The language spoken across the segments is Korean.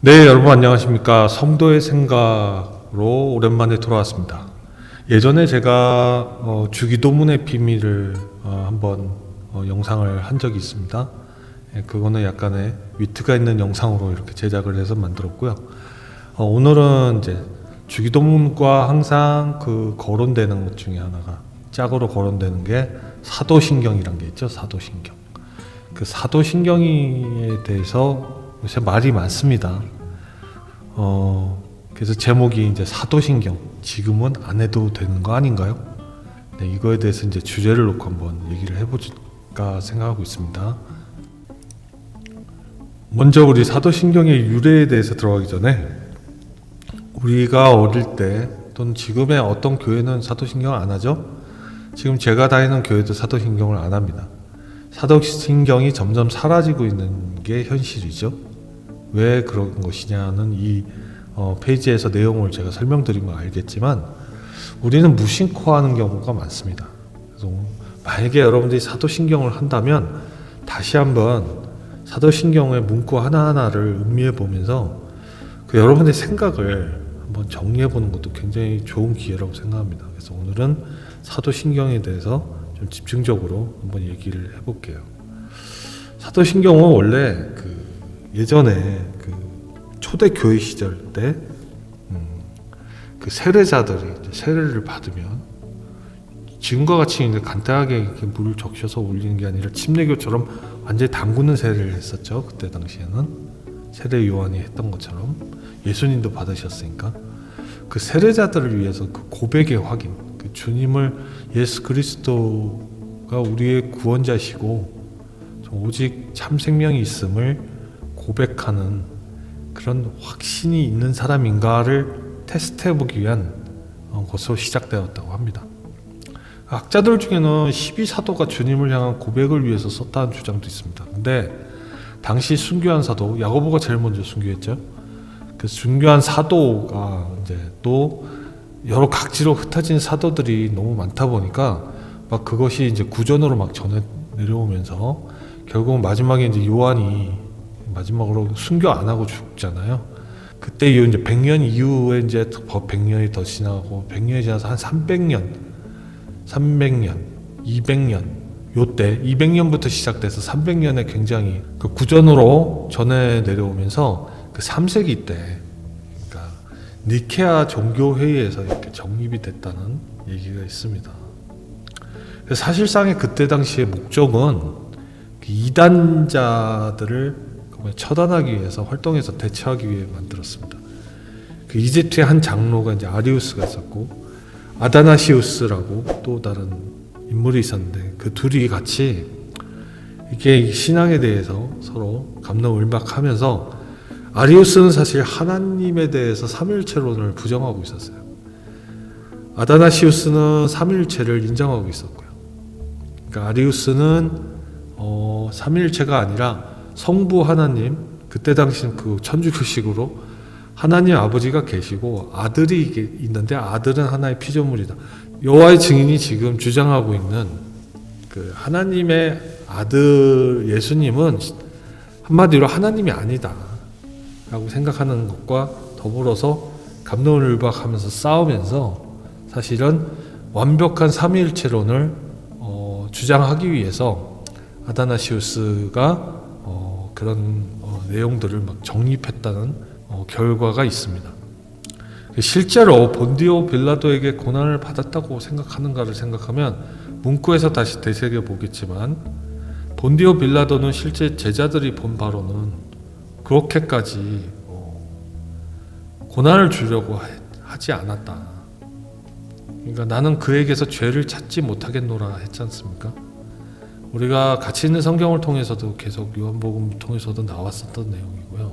네, 여러분 안녕하십니까. 성도의 생각으로 오랜만에 돌아왔습니다. 예전에 제가 주기도문의 비밀을 한번 영상을 한 적이 있습니다. 그거는 약간의 위트가 있는 영상으로 이렇게 제작을 해서 만들었고요. 오늘은 이제 주기도문과 항상 거론되는 것 중에 하나가 짝으로 거론되는 게 사도신경이란 게 있죠. 사도신경. 그 사도신경에 대해서 요새 말이 많습니다. 그래서 제목이 이제 사도신경, 지금은 안 해도 되는 거 아닌가요? 네, 이거에 대해서 이제 주제를 놓고 한번 얘기를 해볼까 생각하고 있습니다. 먼저 우리 사도신경의 유래에 대해서 들어가기 전에 우리가 어릴 때 또는 지금의 어떤 교회는 사도신경을 안 하죠? 지금 제가 다니는 교회도 사도신경을 안 합니다. 사도신경이 점점 사라지고 있는 게 현실이죠. 왜 그런 것이냐는 이 페이지에서 내용을 제가 설명드리면 알겠지만 우리는 무심코 하는 경우가 많습니다. 그래서 만약에 여러분들이 사도신경을 한다면 다시 한번 사도신경의 문구 하나하나를 음미해 보면서 여러분의 생각을 한번 정리해 보는 것도 굉장히 좋은 기회라고 생각합니다. 그래서 오늘은 사도신경에 대해서 좀 집중적으로 한번 얘기를 해볼게요. 사도신경은 원래 예전에 초대 교회 시절 때 세례자들이 세례를 받으면 지금과 같이 이제 간단하게 이렇게 물을 적셔서 올리는 게 아니라 침례교처럼 완전히 담그는 세례를 했었죠. 그때 당시에는 세례 요한이 했던 것처럼 예수님도 받으셨으니까 그 세례자들을 위해서 그 고백의 확인, 그 주님을 예수 그리스도가 우리의 구원자시고 오직 참 생명이 있음을 고백하는 그런 확신이 있는 사람인가를 테스트해보기 위한 것으로 시작되었다고 합니다. 학자들 중에는 12사도가 주님을 향한 고백을 위해서 썼다는 주장도 있습니다. 근데 당시 순교한 사도, 야고보가 제일 먼저 순교했죠. 그 순교한 사도가 이제 또 여러 각지로 흩어진 사도들이 너무 많다 보니까 막 그것이 이제 구전으로 막 전해 내려오면서 결국은 마지막에 이제 요한이 마지막으로 순교 안 하고 죽잖아요. 그때 이후 이제 100년 이후에 이제 100년이 더 지나고 100년이 지나서 한 300년, 200년 요때 200년부터 시작돼서 300년에 굉장히 그 구전으로 전해 내려오면서 그 3세기 때 그러니까 니케아 종교회의에서 이렇게 정립이 됐다는 얘기가 있습니다. 사실상의 그때 당시의 목적은 이단자들을 처단하기 위해서 활동해서 대처하기 위해 만들었습니다. 그 이집트의 한 장로가 이제 아리우스가 있었고 아다나시우스라고 또 다른 인물이 있었는데 그 둘이 같이 이렇게 신앙에 대해서 서로 갑론을박하면서 아리우스는 사실 하나님에 대해서 삼위일체론을 부정하고 있었어요. 아다나시우스는 삼위일체를 인정하고 있었고요. 그러니까 아리우스는 삼위일체가 아니라 성부 하나님, 그때 당시는 그 천주교식으로 하나님 아버지가 계시고 아들이 있는데 아들은 하나의 피조물이다. 여호와의 증인이 지금 주장하고 있는 그 하나님의 아들 예수님은 한마디로 하나님이 아니다 라고 생각하는 것과 더불어서 갑론을박하면서 싸우면서 사실은 완벽한 삼위일체론을 주장하기 위해서 아다나시우스가 그런 내용들을 막 정립했다는 결과가 있습니다. 실제로 본디오 빌라도에게 고난을 받았다고 생각하는가를 생각하면 문구에서 다시 되새겨 보겠지만 본디오 빌라도는 실제 제자들이 본 바로는 그렇게까지 고난을 주려고 하지 않았다. 그러니까 나는 그에게서 죄를 찾지 못하겠노라 했지 않습니까? 우리가 같이 있는 성경을 통해서도 계속 요한복음 통해서도 나왔었던 내용이고요.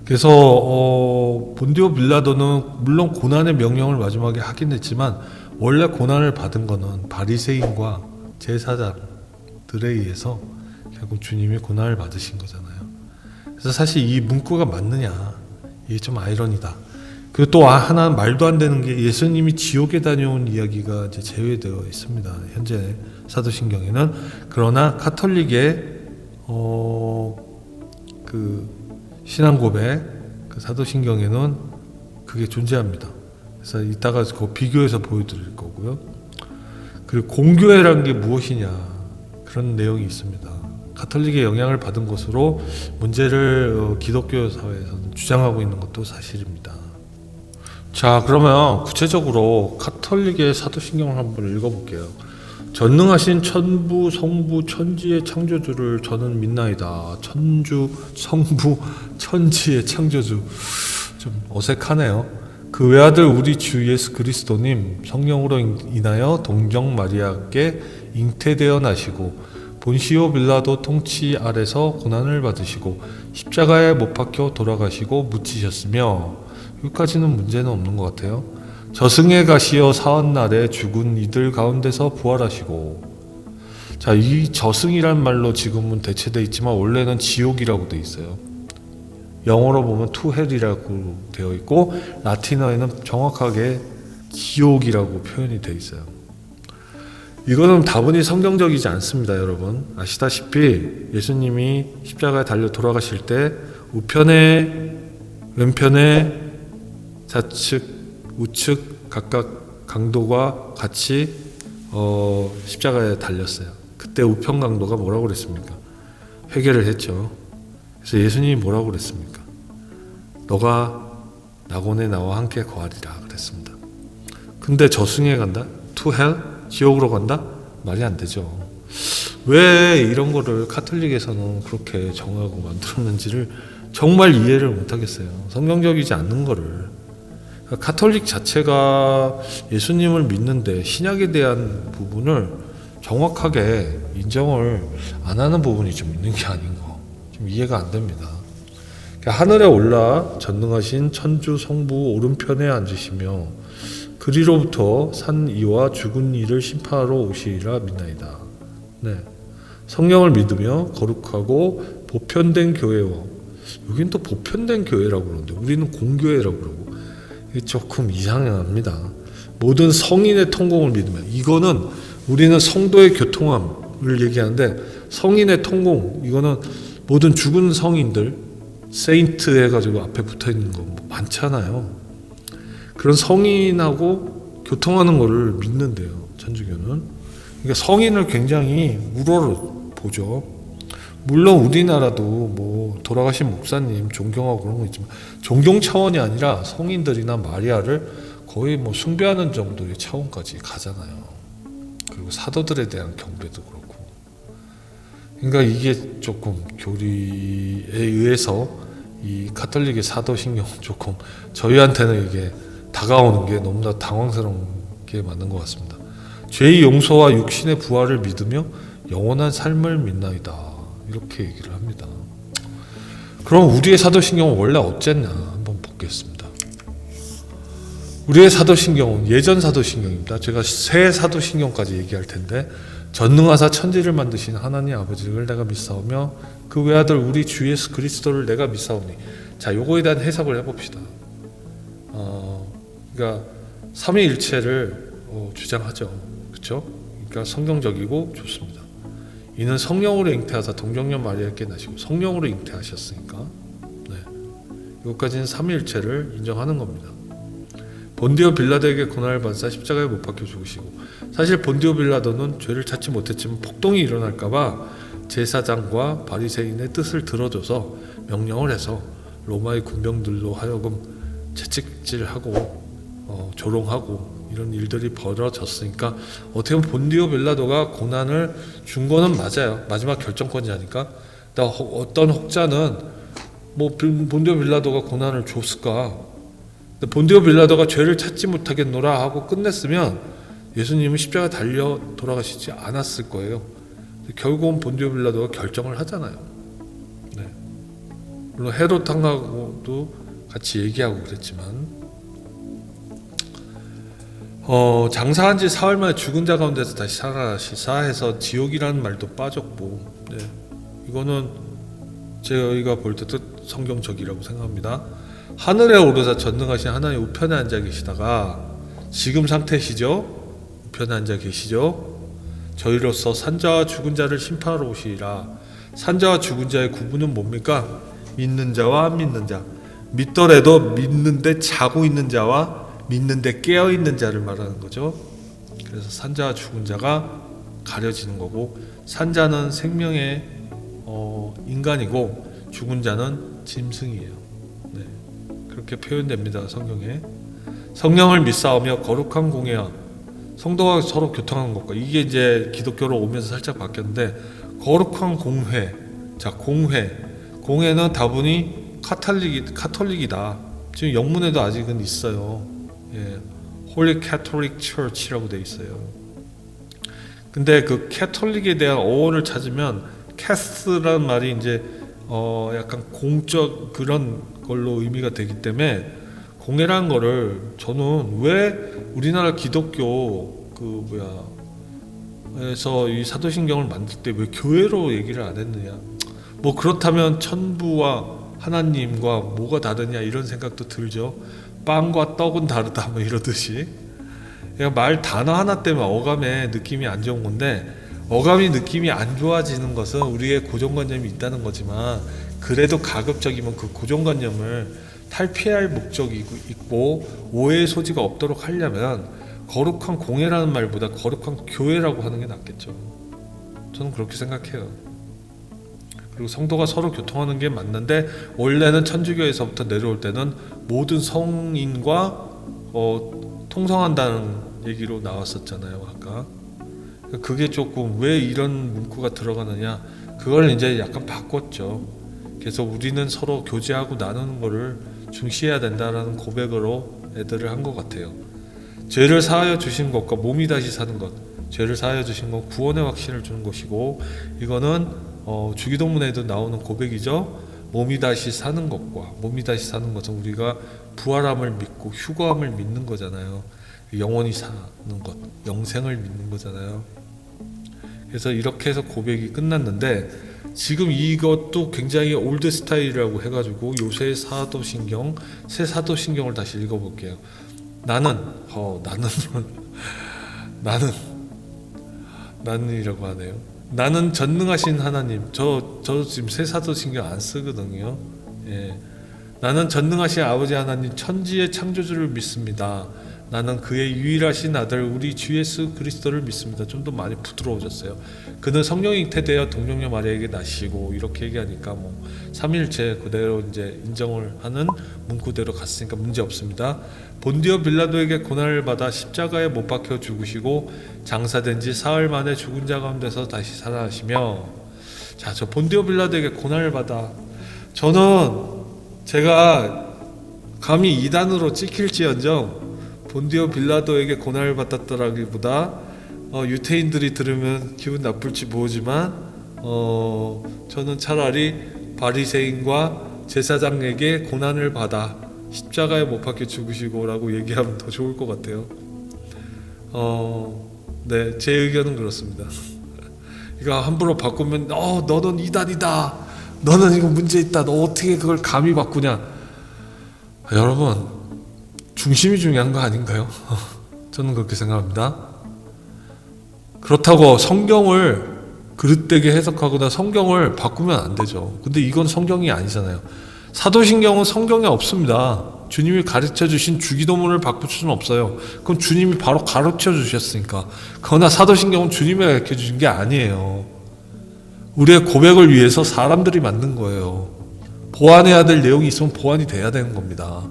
그래서 본디오 빌라도는 물론 고난의 명령을 마지막에 하긴 했지만 원래 고난을 받은 거는 바리새인과 제사장들에 의해서 결국 주님이 고난을 받으신 거잖아요. 그래서 사실 이 문구가 맞느냐 이게 좀 아이러니다. 그리고 또 하나 말도 안 되는 게 예수님이 지옥에 다녀온 이야기가 이제 제외되어 있습니다. 현재 사도신경에는. 그러나 카톨릭의 그 신앙 고백, 그 사도신경에는 그게 존재합니다. 그래서 이따가 그 비교해서 보여드릴 거고요. 그리고 공교회라는 게 무엇이냐, 그런 내용이 있습니다. 가톨릭의 영향을 받은 것으로 문제를 기독교 사회에서는 주장하고 있는 것도 사실입니다. 자, 그러면 구체적으로 가톨릭의 사도신경을 한번 읽어볼게요. 전능하신 천부 성부 천지의 창조주를 저는 믿나이다. 천주 성부 천지의 창조주, 좀 어색하네요. 그 외아들 우리 주 예수 그리스도님 성령으로 인하여 동정 마리아께 잉태되어 나시고 본시오 빌라도 통치 아래서 고난을 받으시고 십자가에 못 박혀 돌아가시고 묻히셨으며, 여기까지는 문제는 없는 것 같아요. 저승에 가시어 사흘날에 죽은 이들 가운데서 부활하시고. 자, 이 저승이란 말로 지금은 대체되어 있지만 원래는 지옥이라고 되어 있어요. 영어로 보면 to hell이라고 되어 있고 라틴어에는 정확하게 지옥이라고 표현이 되어 있어요. 이거는 다분히 성경적이지 않습니다. 여러분 아시다시피 예수님이 십자가에 달려 돌아가실 때 우편에 왼편에 좌측 우측 각각 강도가 같이 십자가에 달렸어요. 그때 우편 강도가 뭐라고 그랬습니까? 회개를 했죠. 그래서 예수님이 뭐라고 그랬습니까? 너가 낙원에 나와 함께 거하리라 그랬습니다. 근데 저승에 간다? to hell? 지옥으로 간다? 말이 안 되죠. 왜 이런 거를 카톨릭에서는 그렇게 정하고 만들었는지를 정말 이해를 못 하겠어요. 성경적이지 않는 거를. 카톨릭 자체가 예수님을 믿는데 신약에 대한 부분을 정확하게 인정을 안 하는 부분이 좀 있는 게 아닌가, 좀 이해가 안 됩니다. 하늘에 올라 전능하신 천주 성부 오른편에 앉으시며 그리로부터 산 이와 죽은 이를 심판하러 오시리라 믿나이다. 네. 성령을 믿으며 거룩하고 보편된 교회와, 여긴 또 보편된 교회라고 그러는데 우리는 공교회라고 그러고, 이게 조금 이상합니다. 모든 성인의 통공을 믿으며, 이거는 우리는 성도의 교통함을 얘기하는데 성인의 통공, 이거는 모든 죽은 성인들 세인트 해가지고 앞에 붙어있는 거 많잖아요. 그런 성인하고 교통하는 거를 믿는데요, 천주교는. 그러니까 성인을 굉장히 우러러 보죠. 물론 우리나라도 뭐 돌아가신 목사님 존경하고 그런 거 있지만 존경 차원이 아니라 성인들이나 마리아를 거의 뭐 숭배하는 정도의 차원까지 가잖아요. 그리고 사도들에 대한 경배도 그렇고. 그러니까 이게 조금 교리에 의해서 이 가톨릭의 사도신경은 조금 저희한테는 이게 다가오는 게 너무나 당황스러운 게 맞는 것 같습니다. 죄의 용서와 육신의 부활을 믿으며 영원한 삶을 믿나이다, 이렇게 얘기를 합니다. 그럼 우리의 사도신경은 원래 어쨌냐 한번 보겠습니다. 우리의 사도신경은 예전 사도신경입니다. 제가 새 사도신경까지 얘기할 텐데, 전능하사 천지를 만드신 하나님 아버지를 내가 믿사오며 그 외아들 우리 주 예수 그리스도를 내가 믿사오니. 자, 요거에 대한 해석을 해봅시다. 그러니까 삼위일체를 주장하죠. 그렇죠? 그러니까 성경적이고 좋습니다. 이는 성령으로 잉태하사 동정녀 마리아께 나시고, 성령으로 잉태하셨으니까, 네, 이것까지는 삼위일체를 인정하는 겁니다. 본디오 빌라도에게 고난을 받으사 십자가에 못 박혀 죽으시고, 사실 본디오 빌라도는 죄를 찾지 못했지만 폭동이 일어날까봐 제사장과 바리새인의 뜻을 들어줘서 명령을 해서 로마의 군병들로 하여금 채찍질하고 조롱하고 이런 일들이 벌어졌으니까, 어떻게 보면 본디오 빌라도가 고난을 준 거는 맞아요. 마지막 결정권자니까. 어떤 혹자는 뭐 본디오 빌라도가 고난을 줬을까? 본디오 빌라도가 죄를 찾지 못하겠노라 하고 끝냈으면 예수님은 십자가에 달려 돌아가시지 않았을 거예요. 결국은 본디오 빌라도가 결정을 하잖아요. 네. 물론 헤롯 왕하고도 같이 얘기하고 그랬지만, 장사한 지 사흘 만에 죽은 자 가운데서 다시 살아나시사 해서 지옥이라는 말도 빠졌고, 네. 이거는 저희가 볼 때도 성경적이라고 생각합니다. 하늘에 오르사 전능하신 하나님 우편에 앉아 계시다가 지금 상태시죠? 우편에 앉아 계시죠? 저희로서 산자와 죽은 자를 심판하러 오시리라. 산자와 죽은 자의 구분은 뭡니까? 믿는 자와 안 믿는 자. 믿더라도 믿는데 자고 있는 자와 믿는데 깨어 있는 자를 말하는 거죠. 그래서 산자와 죽은 자가 가려지는 거고, 산자는 생명의 인간이고 죽은 자는 짐승이에요. 네, 그렇게 표현됩니다, 성경에. 성령을 믿사오며 거룩한 공회와 성도가 서로 교통하는 것과, 이게 이제 기독교로 오면서 살짝 바뀌었는데, 거룩한 공회. 자, 공회는 다분히 카톨릭이다. 지금 영문에도 아직은 있어요. 예, Holy Catholic Church라고 돼 있어요. 근데 그 캐톨릭에 대한 어원을 찾으면 캐스라는 말이 이제 약간 공적 그런 걸로 의미가 되기 때문에, 공회라는 거를 저는 왜 우리나라 기독교 에서 이 사도신경을 만들 때 왜 교회로 얘기를 안 했느냐. 뭐 그렇다면 천부와 하나님과 뭐가 다르냐 이런 생각도 들죠. 빵과 떡은 다르다 뭐 이러듯이. 그냥 말 단어 하나 때문에 어감에 느낌이 안 좋은 건데, 어감이 느낌이 안 좋아지는 것은 우리의 고정관념이 있다는 거지만, 그래도 가급적이면 그 고정관념을 탈피할 목적이 있고 오해의 소지가 없도록 하려면 거룩한 공회라는 말보다 거룩한 교회라고 하는 게 낫겠죠. 저는 그렇게 생각해요. 그리고 성도가 서로 교통하는 게 맞는데, 원래는 천주교에서부터 내려올 때는 모든 성인과 통성한다는 얘기로 나왔었잖아요, 아까. 그게 조금 왜 이런 문구가 들어가느냐, 그걸 이제 약간 바꿨죠. 그래서 우리는 서로 교제하고 나누는 거를 중시해야 된다라는 고백으로 애들을 한 것 같아요. 죄를 사하여 주신 것과 몸이 다시 사는 것. 죄를 사하여 주신 건 구원의 확신을 주는 것이고, 이거는 주기도문에도 나오는 고백이죠. 몸이 다시 사는 것과, 몸이 다시 사는 것은 우리가 부활함을 믿고 휴거함을 믿는 거잖아요. 영원히 사는 것, 영생을 믿는 거잖아요. 그래서 이렇게 해서 고백이 끝났는데, 지금 이것도 굉장히 올드 스타일이라고 해가지고 요새 사도신경, 새 사도신경을 다시 읽어볼게요. 나는이라고 하네요. 나는 전능하신 하나님. 저 지금 새 사도신경 안 쓰거든요. 예. 나는 전능하신 아버지 하나님 천지의 창조주를 믿습니다. 나는 그의 유일하신 아들 우리 주 예수 그리스도를 믿습니다. 좀 더 많이 부드러워졌어요. 그는 성령이 잉태되어 동정녀 마리아에게 나시고, 이렇게 얘기하니까 뭐 삼일체 그대로 이제 인정을 하는 문구대로 갔으니까 문제 없습니다. 본디오 빌라도에게 고난을 받아 십자가에 못 박혀 죽으시고 장사된 지 사흘 만에 죽은 자 가운데서 다시 살아나시며. 자, 저 본디오 빌라도에게 고난을 받아, 저는 제가 감히 이단으로 찍힐지언정 본디오 빌라도에게 고난을 받았다라기보다 유태인들이 들으면 기분 나쁠지 모르지만 저는 차라리 바리새인과 제사장에게 고난을 받아 십자가에 못 박혀 죽으시고라고 얘기하면 더 좋을 것 같아요. 네, 제 의견은 그렇습니다. 이거 함부로 바꾸면 너는 이단이다, 너는 이거 문제 있다, 너 어떻게 그걸 감히 바꾸냐. 여러분, 중심이 중요한 거 아닌가요? 저는 그렇게 생각합니다. 그렇다고 성경을 그릇되게 해석하거나 성경을 바꾸면 안 되죠. 근데 이건 성경이 아니잖아요. 사도신경은 성경에 없습니다. 주님이 가르쳐 주신 주기도문을 바꿀 수는 없어요. 그건 주님이 바로 가르쳐 주셨으니까. 그러나 사도신경은 주님이 가르쳐 주신 게 아니에요. 우리의 고백을 위해서 사람들이 만든 거예요. 보완해야 될 내용이 있으면 보완이 돼야 되는 겁니다.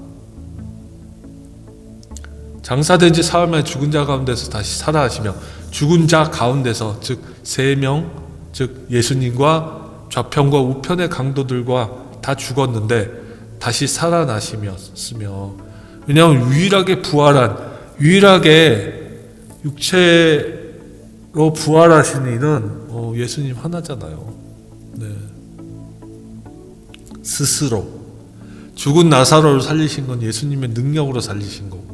장사된 지 사흘 만에 죽은 자 가운데서 다시 살아나시며, 죽은 자 가운데서, 즉 세 명, 즉 예수님과 좌편과 우편의 강도들과 다 죽었는데 다시 살아나시며, 왜냐하면 유일하게 부활한, 유일하게 육체로 부활하신 이는 예수님 하나잖아요. 네. 스스로 죽은 나사로를 살리신 건 예수님의 능력으로 살리신 거고,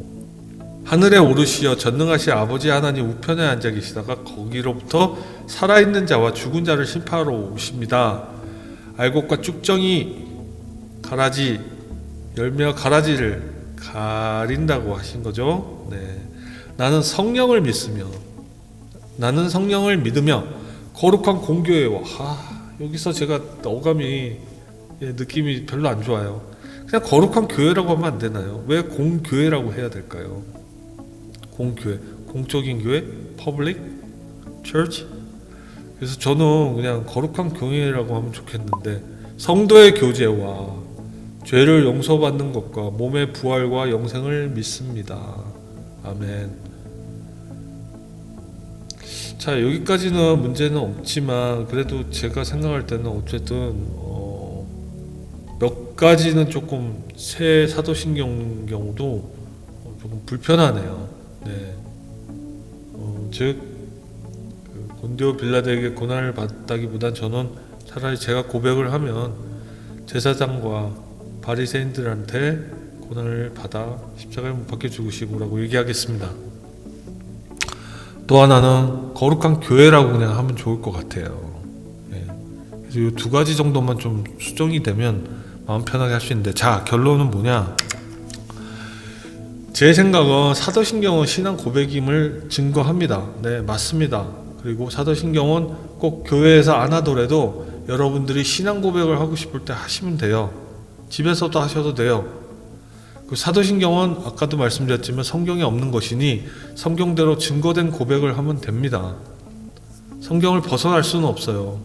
하늘에 오르시어 전능하신 아버지 하나님 우편에 앉아 계시다가 거기로부터 살아있는 자와 죽은 자를 심판하러 오십니다. 알곡과 쭉정이 가라지, 열매와 가라지를 가린다고 하신 거죠. 네. 나는 성령을 믿으며 거룩한 공교회와, 여기서 제가 어감이 느낌이 별로 안 좋아요. 그냥 거룩한 교회라고 하면 안 되나요? 왜 공교회라고 해야 될까요? 공교회, 공적인 교회, public church. 그래서 저는 그냥 거룩한 교회라고 하면 좋겠는데, 성도의 교제와 죄를 용서받는 것과 몸의 부활과 영생을 믿습니다. 아멘. 자, 여기까지는 문제는 없지만 그래도 제가 생각할 때는 어쨌든 몇 가지는 조금 새 사도신경 경우도 조금 불편하네요. 네. 즉 곤디오 빌라드에게 고난을 받다기보단 저는 차라리 제가 고백을 하면 제사장과 바리새인들한테 고난을 받아 십자가에 못 박혀 죽으시고라고 얘기하겠습니다. 또 하나는 거룩한 교회라고 그냥 하면 좋을 것 같아요. 네. 그래서 이 두 가지 정도만 좀 수정이 되면 마음 편하게 할 수 있는데, 자, 결론은 뭐냐? 제 생각은 사도신경은 신앙 고백임을 증거합니다. 네, 맞습니다. 그리고 사도신경은 꼭 교회에서 안 하더라도 여러분들이 신앙 고백을 하고 싶을 때 하시면 돼요. 집에서도 하셔도 돼요. 그 사도신경은 아까도 말씀드렸지만 성경에 없는 것이니 성경대로 증거된 고백을 하면 됩니다. 성경을 벗어날 수는 없어요.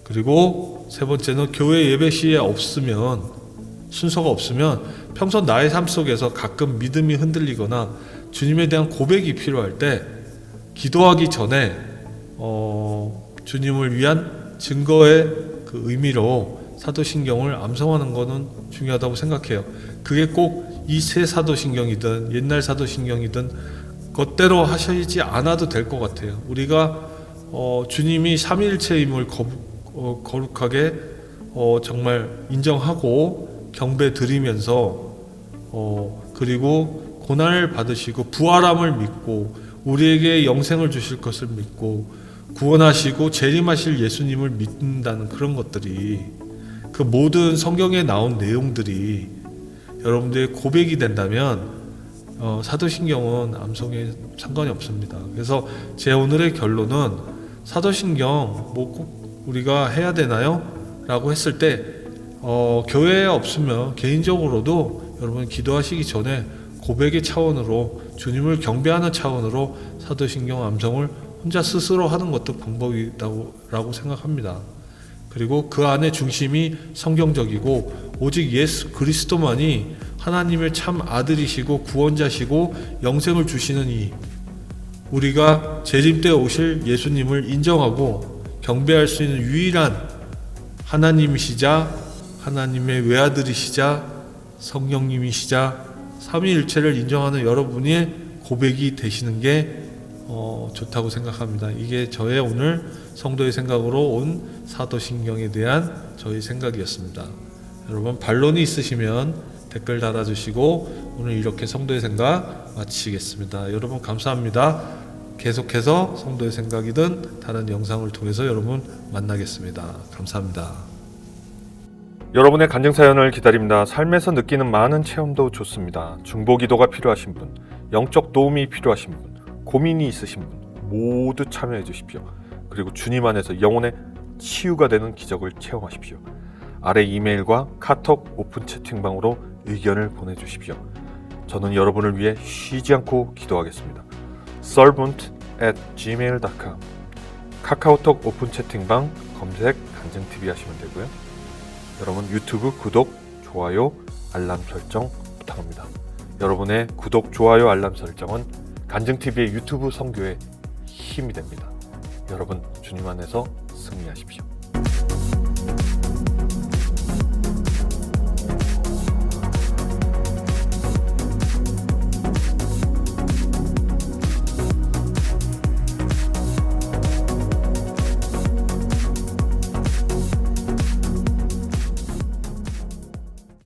그리고 세 번째는 교회 예배 시에 없으면, 순서가 없으면 평소 나의 삶 속에서 가끔 믿음이 흔들리거나 주님에 대한 고백이 필요할 때 기도하기 전에 주님을 위한 증거의 그 의미로 사도신경을 암송하는 것은 중요하다고 생각해요. 그게 꼭 이 새 사도신경이든 옛날 사도신경이든 것대로 하시지 않아도 될 것 같아요. 우리가 주님이 삼위일체임을 거룩하게 정말 인정하고 경배 드리면서 그리고 고난을 받으시고 부활함을 믿고 우리에게 영생을 주실 것을 믿고 구원하시고 재림하실 예수님을 믿는다는 그런 것들이, 그 모든 성경에 나온 내용들이 여러분들의 고백이 된다면 사도신경은 암송에 상관이 없습니다. 그래서 제 오늘의 결론은 사도신경 뭐 꼭 우리가 해야 되나요? 라고 했을 때 교회에 없으면 개인적으로도 여러분 기도하시기 전에 고백의 차원으로 주님을 경배하는 차원으로 사도신경 암송을 혼자 스스로 하는 것도 방법이라고 생각합니다. 그리고 그 안에 중심이 성경적이고 오직 예수 그리스도만이 하나님의 참 아들이시고 구원자시고 영생을 주시는 이, 우리가 재림 때 오실 예수님을 인정하고 경배할 수 있는 유일한 하나님이시자 하나님의 외아들이시자 성령님이시자 삼위일체를 인정하는 여러분의 고백이 되시는 게 좋다고 생각합니다. 이게 저의 오늘 성도의 생각으로 온 사도신경에 대한 저의 생각이었습니다. 여러분 반론이 있으시면 댓글 달아주시고 오늘 이렇게 성도의 생각 마치겠습니다. 여러분 감사합니다. 계속해서 성도의 생각이든 다른 영상을 통해서 여러분 만나겠습니다. 감사합니다. 여러분의 간증 사연을 기다립니다. 삶에서 느끼는 많은 체험도 좋습니다. 중보기도가 필요하신 분, 영적 도움이 필요하신 분, 고민이 있으신 분 모두 참여해 주십시오. 그리고 주님 안에서 영혼의 치유가 되는 기적을 체험하십시오. 아래 이메일과 카톡 오픈 채팅방으로 의견을 보내주십시오. 저는 여러분을 위해 쉬지 않고 기도하겠습니다. servant@gmail.com 카카오톡 오픈 채팅방 검색 간증TV 하시면 되고요. 여러분 유튜브 구독, 좋아요, 알람 설정 부탁합니다. 여러분의 구독, 좋아요, 알람 설정은 간증TV의 유튜브 선교에 힘이 됩니다. 여러분 주님 안에서 승리하십시오.